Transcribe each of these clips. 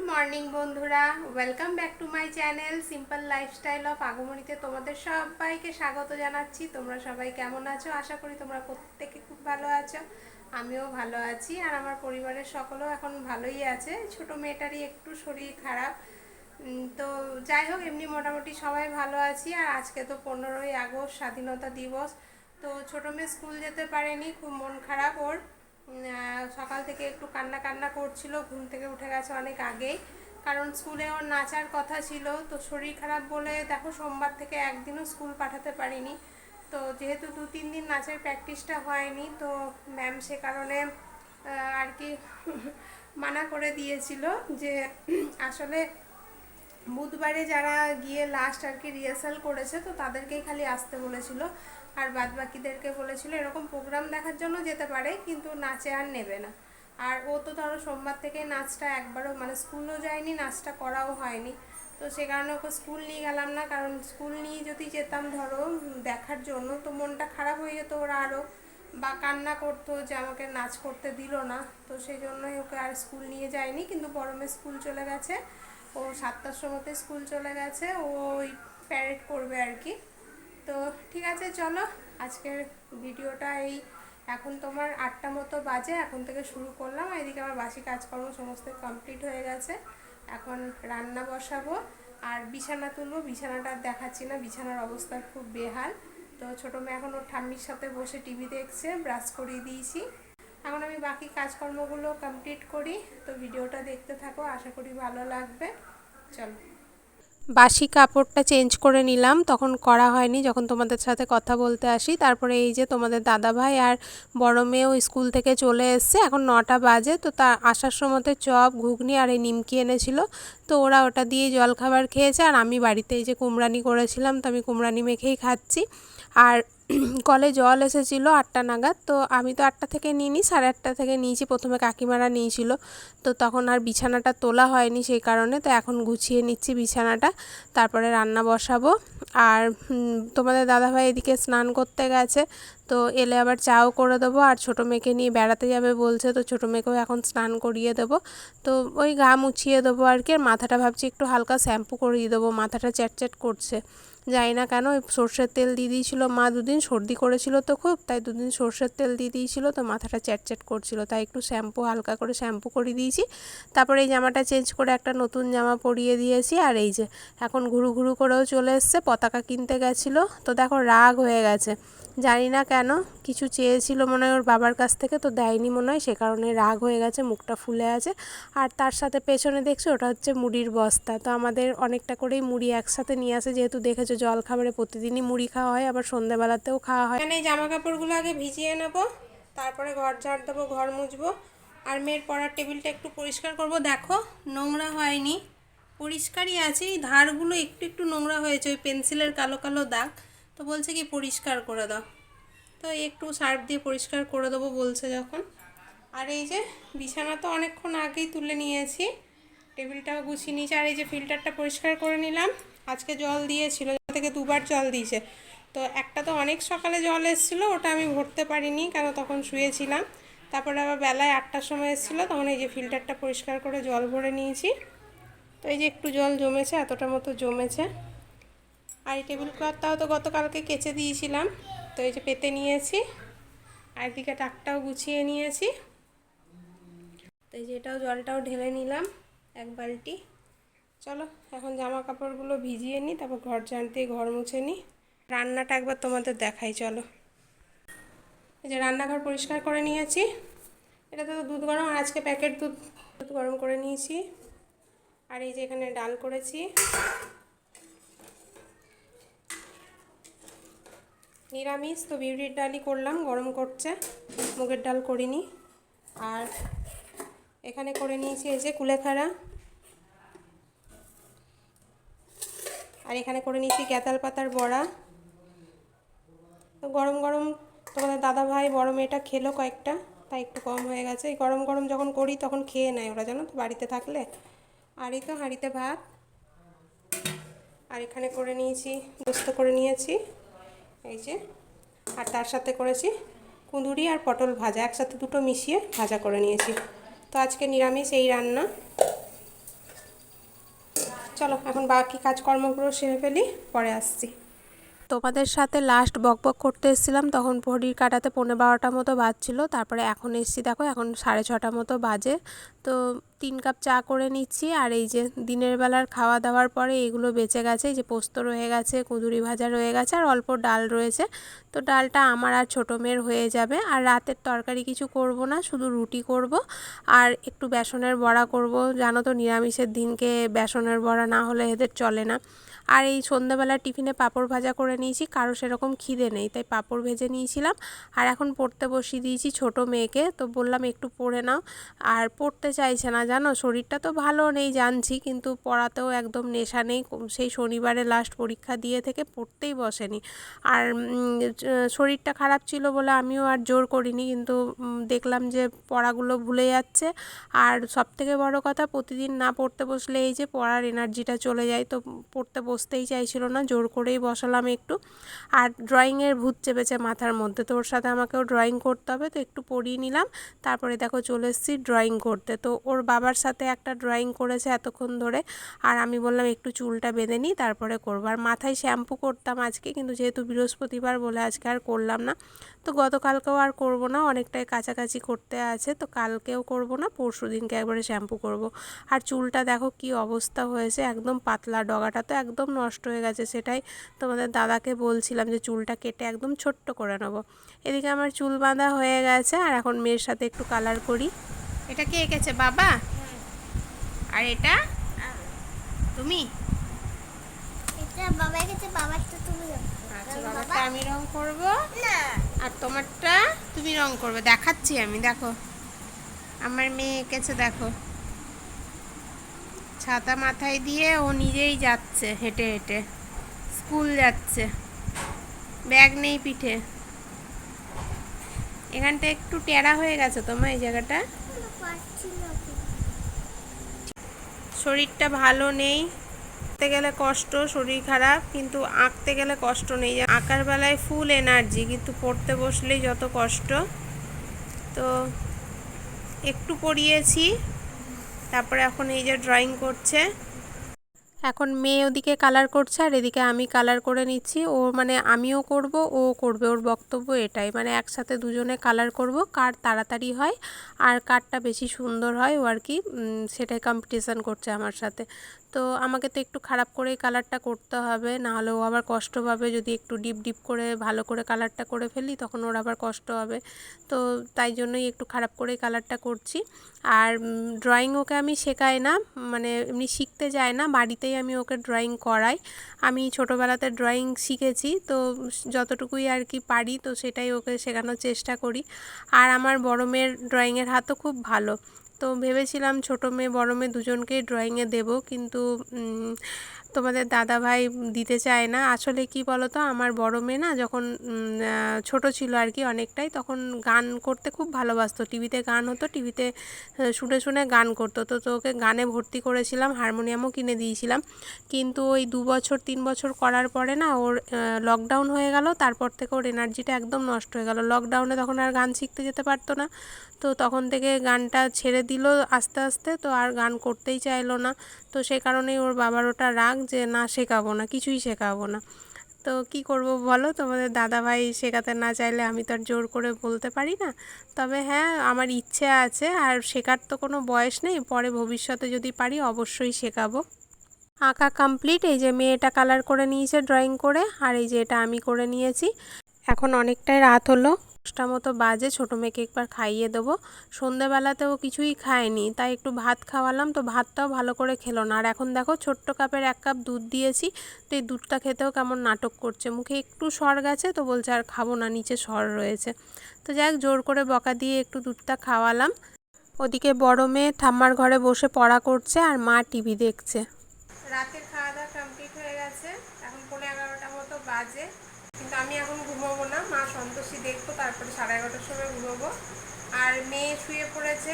Morning বন্ধুরা, welcome back to my channel simple lifestyle of আগমনীতে তোমাদের সবাইকে স্বাগত জানাচ্ছি। তোমরা সবাই কেমন আছো? আশা করি তোমরা প্রত্যেকে খুব ভালো আছো। আমিও ভালো আছি আর আমার পরিবারের সকলেও এখন ভালোই আছে। ছোট মেয়েটারই একটু শরীর খারাপ, তো যাই হোক এমনি মোটামুটি সবাই ভালো আছি। আর আজকে তো 15ই আগস্ট স্বাধীনতা দিবস, তো ছোটো মেয়ে স্কুল যেতে পারেনি, খুব মন খারাপ ওর। সকাল থেকে একটু কান্না কান্না করছিল, ঘুম থেকে উঠে গেছে অনেক আগেই, কারণ স্কুলে ওর নাচার কথা ছিল। তো শরীর খারাপ বলে দেখো সোমবার থেকে একদিনও স্কুল পাঠাতে পারিনি। তো যেহেতু 2-3 দিন নাচের প্র্যাকটিসটা হয়নি, তো ম্যাম সে কারণে আর কি মানা করে দিয়েছিল যে আসলে বুধবারে যারা গিয়ে লাস্ট আর কি রিহার্সাল করেছে, তো তাদেরকেই খালি আসতে বলেছিল, আর বাদ বাকিদেরকে বলেছিল এরকম প্রোগ্রাম দেখার জন্য যেতে পারে, কিন্তু নাচে আর নেবে না। আর ও তো ধরো সোমবার থেকে নাচটা একবারও মানে স্কুলও যায়নি, নাচটা করাও হয়নি। তো সে কারণে ওকে স্কুল নিয়ে গেলাম না, কারণ স্কুল নিয়ে যদি যেতাম ধরো দেখার জন্য, তো মনটা খারাপ হয়ে যেত ওরা আরও, বা কান্না করতো যে আমাকে নাচ করতে দিল না। তো সেই জন্যই ওকে আর স্কুল নিয়ে যায়নি। কিন্তু বড়মেয়ে স্কুল চলে গেছে, ও 7টার সময়তে স্কুল চলে গেছে, ও ওই প্যারেড করবে আর কি। তো ঠিক আছে, চলো আজকের ভিডিওটা এই এখন তোমার 8টা মতো বাজে, এখন থেকে শুরু করলাম। এদিকে আমার বাসি কাজকর্ম সমস্ত কমপ্লিট হয়ে গেছে, এখন রান্না বসাবো আর বিছানা তুলবো। বিছানাটা দেখাচ্ছি না, বিছানার অবস্থা খুব বেহাল। তো ছোটো মেয়ে এখন ওর ঠাম্মির সাথে বসে টিভি দেখছে, ব্রাশ করিয়ে দিয়েছি। এখন আমি বাকি কাজকর্মগুলো কমপ্লিট করি। তো ভিডিওটা দেখতে থাকো, আশা করি ভালো লাগবে। চলো, বাসি কাপড়টা চেঞ্জ করে নিলাম, তখন করা হয়নি যখন তোমাদের সাথে কথা বলতে আসি। তারপরে এই যে তোমাদের দাদাভাই আর বড় মেয়েও স্কুল থেকে চলে এসছে, এখন 9টা বাজে। তো তা আসার সময়তে চপ, ঘুগনি আর এই নিমকি এনেছিল, তো ওরা ওটা দিয়ে জলখাবার খেয়েছে। আর আমি বাড়িতে এই যে কুমড়ানি করেছিলাম, তো আমি কুমড়ানি মেখেই খাচ্ছি। আর কলে জল এসেছিলো 8টা নাগাদ, তো আমি তো 8টা থেকে নিইনি, 8:30 থেকে নিয়েছি। প্রথমে কাকিমারা নিয়েছিল, তো তখন আর বিছানাটা তোলা হয়নি সেই কারণে। তো এখন গুছিয়ে নিচ্ছি বিছানাটা, তারপরে রান্না বসাবো। আর তোমাদের দাদাভাই এদিকে স্নান করতে গেছে, তো এলে আবার চাও করে দেবো। আর ছোটো মেয়েকে নিয়ে বেড়াতে যাবে বলছে, তো ছোটো মেয়েকেও এখন স্নান করিয়ে দেবো। তো ওই গা মুছিয়ে দেবো আর কি। আর মাথাটা ভাবছি একটু হালকা শ্যাম্পু করিয়ে দেবো, মাথাটা চ্যাটচ্যাট করছে, জানি না কেন। ওই সর্ষের তেল দিয়ে দিয়েছিলো মা, দুদিন সর্দি করেছিল তো খুব, তাই দুদিন সর্ষের তেল দিয়ে দিয়েছিল, তো মাথাটা চ্যাটচ্যাট করছিল, তাই একটু শ্যাম্পু হালকা করে শ্যাম্পু করে দিয়েছি। তারপরে এই জামাটা চেঞ্জ করে একটা নতুন জামা পরিয়ে দিয়েছি। আর এই যে এখন ঘুরু ঘুরু করেও চলে এসছে, পতাকা কিনতে গেছিলো। তো দেখো রাগ হয়ে গেছে, জানি না কেন, কিছু চেয়েছিল মনে হয় ওর বাবার কাছ থেকে, তো দেয়নি মনে হয়, সে কারণে রাগ হয়ে গেছে, মুখটা ফুলে আছে। আর তার সাথে পেছনে দেখছি ওটা হচ্ছে মুড়ির বস্তা। তো আমাদের অনেকটা করেই মুড়ি একসাথে নিয়ে আসে, যেহেতু দেখেছো জল খাবারে প্রতিদিনই মুড়ি খাওয়া হয়, আবার সন্ধ্যেবেলাতেও খাওয়া হয়। এখানে এই জামা কাপড়গুলো আগে ভিজিয়ে নেবো, তারপরে ঘর ঝাড় দেবো, ঘর মুছবো। আর মেয়ের পড়ার টেবিলটা একটু পরিষ্কার করব। দেখো নোংরা হয়নি, পরিষ্কারই আছে, এই ধারগুলো একটু একটু নোংরা হয়েছে, ওই পেন্সিলের কালো কালো দাগ। তো বলছে কি পরিষ্কার করে দাও, তো একটু সার্ফ দিয়ে পরিষ্কার করে দেবো বলছে যখন। আর এই যে বিছানা তো অনেকক্ষণ আগেই তুলে নিয়েছি, টেবিলটাও গুছিয়ে নিয়েছি। আর এই যে ফিল্টারটা পরিষ্কার করে নিলাম, আজকে জল দিয়েছিল, থেকে 2বার জল দিয়েছে। তো একটা তো অনেক সকালে জল এসেছিলো, ওটা আমি ভরতে পারিনি, কেন তখন শুয়েছিলাম। তারপরে আবার বেলায় 8টার সময় এসেছিলো, তখন এই যে ফিল্টারটা পরিষ্কার করে জল ভরে নিয়েছি। তো এই যে একটু জল জমেছে, এতটা মতো জমেছে। আর এই টেবিল ক্লথটাও তো গতকালকে কেচে দিয়েছিলাম, তো এই যে পেতে নিয়েছি। আর এদিকে টাকটাও গুছিয়ে নিয়েছি। তো এই যে এটাও জলটাও ঢেলে নিলাম 1 বালতি। চলো এখন জামা কাপড়গুলো ভিজিয়ে নিই, তারপর ঘর ঝাড় দিয়ে ঘর মুছে নিই। রান্নাটা একবার তোমাদের দেখাই, চলো। এই যে রান্নাঘর পরিষ্কার করে নিয়েছি, এটাতে তো দুধ গরম, আর আজকে প্যাকেট দুধ গরম করে নিয়েছি। আর এই যে এখানে ডাল করেছি, নিরামিষ, তো বিউলির ডালই করলাম, গরম করছে, মুগের ডাল করিনি। আর এখানে করে নিয়েছি এই যে কুলেখাড়া, আর এখানে করে নিয়েছি গ্যাতাল পাতার বড়া। তো গরম গরম তোমাদের দাদাভাই বড় মেয়েটা খেলো কয়েকটা, তাই একটু কম হয়ে গেছে। এই গরম গরম যখন করি তখন খেয়ে নেয় ওরা, জানো তো, বাড়িতে থাকলে। আর এই তো হাঁড়িতে ভাত, আর এখানে করে নিয়েছি গোস্ত করে নিয়েছি এই যে, আর তার সাথে করেছি কুঁদুরি আর পটল ভাজা, একসাথে দুটো মিশিয়ে ভাজা করে নিয়েছি। তো আজকে নিরামিষ এই রান্না। চলো এখন বাকি কাজকর্মগুলো সেরে ফেলি, পরে আসছি। তোমাদের সাথে লাস্ট বকবক করতে এসেছিলাম, তখন ঘড়ির কাঁটাতে 11:15 মতো বাজছিল। তারপরে এখন এসেছি, দেখো এখন 6:30 মতো বাজে। তো 3 কাপ চা করে নিচ্ছি। আর এই যে দিনের বেলার খাওয়া দাওয়ার পরে এগুলো বেঁচে গেছে, এই যে পোস্ত রয়ে গেছে, কুঁদুরি ভাজা রয়ে গেছে, আর অল্প ডাল রয়েছে। তো ডালটা আমার আর ছোটো মেয়ের হয়ে যাবে। আর রাতের তরকারি কিছু করব না, শুধু রুটি করব আর একটু বেসনের বড়া করব। জানো তো নিরামিষের দিনকে বেসনের বড়া না হলে এদের চলে না। আর এই সন্ধ্যাবেলার টিফিনে পাঁপড় ভাজা করে নিয়েছি, কারো সেরকম খিদে নেই তাই পাঁপড় ভেজে নিয়েছিলাম। আর এখন পড়তে বসিয়ে দিয়েছি ছোটো মেয়েকে, তো বললাম একটু পড়ে নাও। আর পড়তে চাইছে না, জানো শরীরটা তো ভালো নেই জানছি, কিন্তু পড়াতেও একদম নেশা নেই। সেই শনিবারে লাস্ট পরীক্ষা দিয়ে থেকে পড়তেই বসেনি। আর শরীরটা খারাপ ছিল বলে আমিও আর জোর করিনি, কিন্তু দেখলাম যে পড়াগুলো ভুলে যাচ্ছে। আর সবথেকে বড় কথা, প্রতিদিন না পড়তে বসলে এই যে পড়ার এনার্জিটা চলে যায়, তো পড়তে বসতেই চাইছিল না, জোর করেই বসালাম একটু। আর ড্রয়িংয়ের ভূত চেপেছে মাথার মধ্যে, তো ওর সাথে আমাকেও ড্রয়িং করতে হবে, তো একটু পড়িয়ে নিলাম। তারপরে দেখো চলে এসেছি ড্রয়িং করতে। তো ওর বাবার সাথে একটা ড্রয়িং করেছে এতক্ষণ ধরে, আর আমি বললাম একটু চুলটা বেঁধে নিই তারপরে করবো। আর মাথায় শ্যাম্পু করতাম আজকে, কিন্তু যেহেতু বৃহস্পতিবার বলে আজকে আর করলাম না। তো গতকালকেও আর করব না, অনেকটাই কাছাকাছি করতে আছে, তো কালকেও করব না, পরশু দিনকে একবারে শ্যাম্পু করব। আর চুলটা দেখো কি অবস্থা হয়েছে, একদম পাতলা, ডগাটা তো একদম নষ্ট হয়ে গেছে। সেটাই তোমাদের দাদাকে বলছিলাম যে চুলটা কেটে একদম ছোট্ট করে নেব। এদিকে আমার চুল বাঁধা হয়ে গেছে, আর এখন মেয়ের সাথে একটু কালার করি। এটা কে এঁকেছে? বাবা? আর এটা তুমি? এটা বাবা এঁকেছে, বাবারটা তুমি রং করবে। আচ্ছা, বাবারটা আমি রং করব, আর তোমারটা তুমি রং করবে। দেখাচ্ছি আমি, দেখো আমার মেয়ে এঁকেছে, দেখো ছাতা মাথায় দিয়ে ও নিজেই যাচ্ছে হেঁটে হেঁটে, স্কুল যাচ্ছে, ব্যাগ নেই পিঠে। এখানটা একটু টেরা হয়ে গেছে তোমার এই জায়গাটা। শরীরটা ভালো নেই, আঁকতে গেলে কষ্ট, শরীর খারাপ, কিন্তু আঁকতে গেলে কষ্ট নেই। আঁকার বেলায় ফুল এনার্জি, কিন্তু পড়তে বসলেই যত কষ্ট। তো একটু পড়িয়েছি, তারপরে এখন এই যে ড্রয়িং করছে। এখন মেয়ে ওদিকে কালার করছে, আর এদিকে আমি কালার করে নিচ্ছি। ও মানে আমিও করব, ও করবে, ওর বক্তব্য এটাই, মানে একসাথে দুজনে কালার করব, কার তাড়াতাড়ি হয় আর কারটা বেশি সুন্দর হয়, ও আর কি সেটাই কম্পিটিশান করছে আমার সাথে। তো আমাকে তো একটু খারাপ করেই কালারটা করতে হবে, নাহলে ও আবার কষ্ট পাবে। যদি একটু ডিপ ডিপ করে ভালো করে কালারটা করে ফেলি তখন ওর আবার কষ্ট হবে। তো তাই জন্যই একটু খারাপ করেই কালারটা করছি। আর ড্রয়িং ওকে আমি শেখাই না, মানে এমনি শিখতে যায় না, বাড়িতেই আমি ওকে ড্রয়িং করাই। আমি ছোটোবেলাতে ড্রয়িং শিখেছি, তো যতটুকুই আর কি পারি তো সেটাই ওকে শেখানোর চেষ্টা করি। আর আমার বড় মেয়ের ড্রয়িংয়ের হাতও খুব ভালো। তো ভেবেছিলাম ছোটো মেয়ে বড়ো মেয়ে দুজনকেই ড্রয়িংয়ে দেবো, কিন্তু তোমাদের দাদাভাই দিতে চায় না। আসলে কি বলো তো, আমার বড় মেয়ে না যখন ছোট ছিল আর কি অনেকটাই, তখন গান করতে খুব ভালোবাসতো। টিভিতে গান হতো, টিভিতে শুনে শুনে গান করতো। তো ওকে গানে ভর্তি করেছিলাম, হারমোনিয়ামও কিনে দিয়েছিলাম। কিন্তু ওই 2 বছর 3 বছর করার পরে না ওর লকডাউন হয়ে গেল, তারপর থেকে ওর এনার্জিটা একদম নষ্ট হয়ে গেল। লকডাউনে তখন আর গান শিখতে যেতে পারতো না, তো তখন থেকে গানটা ছেড়ে দিল আস্তে আস্তে, তো আর গান করতেই চাইলো না। তো সে কারণেই ওর বাবার ওটা রাগ যে না শেখাবো না, কিছুই শেখাবো না। তো কি করব বলো, তোমাদের দাদাভাই শেখাতে না চাইলে আমি তো আর জোর করে বলতে পারি না। তবে হ্যাঁ, আমার ইচ্ছে আছে, আর শেখার তো কোনো বয়স নেই, পরে ভবিষ্যতে যদি পারি অবশ্যই শেখাবো। আঁকা কমপ্লিট, এই যে মেয়েটা কালার করে নিয়েছে ড্রয়িং করে, আর এই যে এটা আমি করে নিয়েছি। এখন অনেকটাই রাত হলো, 10টা মতো বাজে, ছোটো মেয়েকে একবার খাইয়ে দেবো। সন্ধেবেলাতেও কিছুই খায়নি, তাই একটু ভাত খাওয়ালাম, তো ভাতটাও ভালো করে খেলো না। আর এখন দেখো ছোট্ট কাপের 1 কাপ দুধ দিয়েছি, তো এই দুধটা খেতেও কেমন নাটক করছে, মুখে একটু সর গেছে, তো বলছে আর খাবো না, নিচে সর রয়েছে। তো যাই হোক, জোর করে বকা দিয়ে একটু দুধটা খাওয়ালাম। ওদিকে বড় মেয়ে ঠাম্মার ঘরে বসে পড়া করছে, আর মা টিভি দেখছে। রাতের খাওয়া দাওয়া কমপ্লিট হয়ে গেছে, এখন 11:15 মতো বাজে, কিন্তু আমি এখন ঘুমোবো না, মা সন্তোষী দেখবো, তারপরে 11:30টার সময় ঘুমোবো। আর মেয়ে শুয়ে পড়েছে,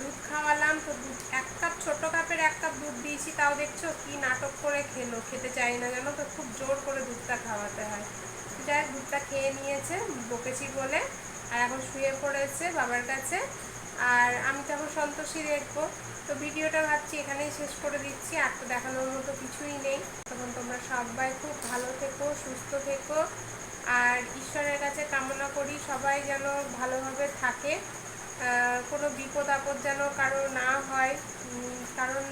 দুধ খাওয়ালাম, তো দুধ 1 কাপ, ছোটো কাপের 1 কাপ দুধ দিয়েছি, তাও দেখছো কি নাটক করে খেলো, খেতে চাই না জানো তো, খুব জোর করে দুধটা খাওয়াতে হয়। যাই দুধটা খেয়ে নিয়েছে বকেছি বলে, আর এখন শুয়ে পড়েছে বাবার কাছে। আর আমি তো এখন সন্তোষী দেখবো। তো তো ভিডিওটা ভাবছি এখানেই শেষ করে দিচ্ছি, আর তো দেখানোর মতো কিছুই নেই। তখন তোমরা সবাই খুব ভালো থেকো, সুস্থ থেকো, আর ঈশ্বরের কাছে কামনা করি সবাই যেন ভালোভাবে থাকে, কোনো বিপদ আপদ যেন কারো না হয়। কারণ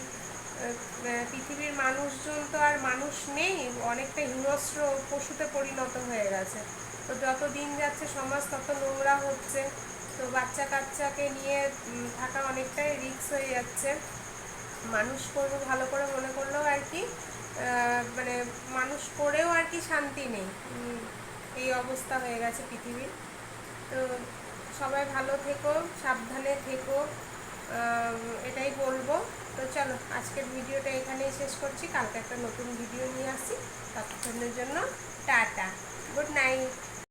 পৃথিবীর মানুষজন তো আর মানুষ নেই, অনেকটা হিংস্র পশুতে পরিণত হয়ে গেছে। তো যত দিন যাচ্ছে সমাজ তত নোংরা হচ্ছে। তো বাচ্চা কাচ্চাকে নিয়ে থাকা অনেকটাই রিস্ক হয়ে যাচ্ছে। মানুষ করবো ভালো করে মনে করলেও আর কি মানে মানুষ করেও আর কি শান্তি নেই। এই অবস্থা হয়ে গেছে পৃথিবীর। তো সবাই ভালো থেকো, সাবধানে থেকো, এটাই বলবো। তো চলো আজকের ভিডিওটা এখানেই শেষ করছি, কালকে একটা নতুন ভিডিও নিয়ে আসি। ততক্ষণের জন্য টাটা, গুড নাইট।